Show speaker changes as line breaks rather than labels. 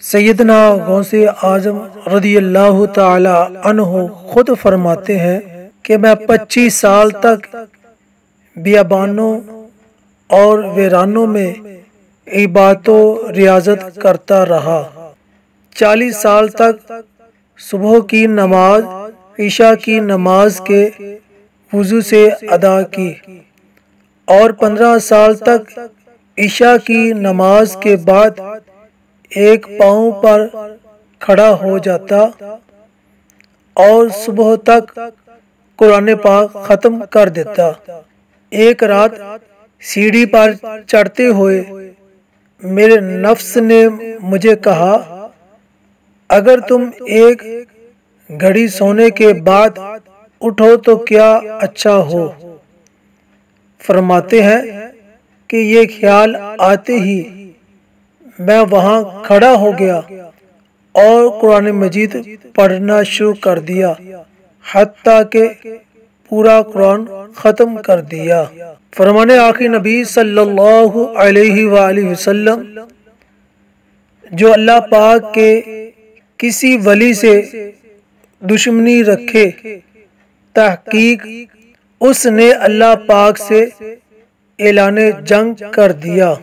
سیدنا غوث اعظم رضی اللہ تعالی عنہ خود فرماتے ہیں کہ میں 25 سال تک بیابانوں اور ویرانوں میں عبادت و ریاضت کرتا رہا۔ 40 سال تک صبح کی نماز عشاء کی نماز کے وضو سے ادا کی اور 15 سال تک عشاء کی نماز کے بعد ایک پاؤں پر کھڑا ہو جاتا اور صبح تک قرآن پاک ختم کر دیتا۔ ایک رات سیڑھی پر چڑھتے ہوئے میرے نفس نے مجھے کہا، اگر تم ایک گھڑی سونے کے بعد اٹھو تو کیا اچھا ہو۔ فرماتے ہیں کہ یہ خیال آتے ہی میں وہاں کھڑا ہو گیا اور قرآن مجید پڑھنا شروع کر دیا حتیٰ کہ پورا قرآن ختم کر دیا۔ فرمان آخری نبی صلی اللہ علیہ وآلہ وسلم، جو اللہ پاک کے کسی ولی سے دشمنی رکھے، تحقیق اس نے اللہ پاک سے اعلان جنگ کر دیا۔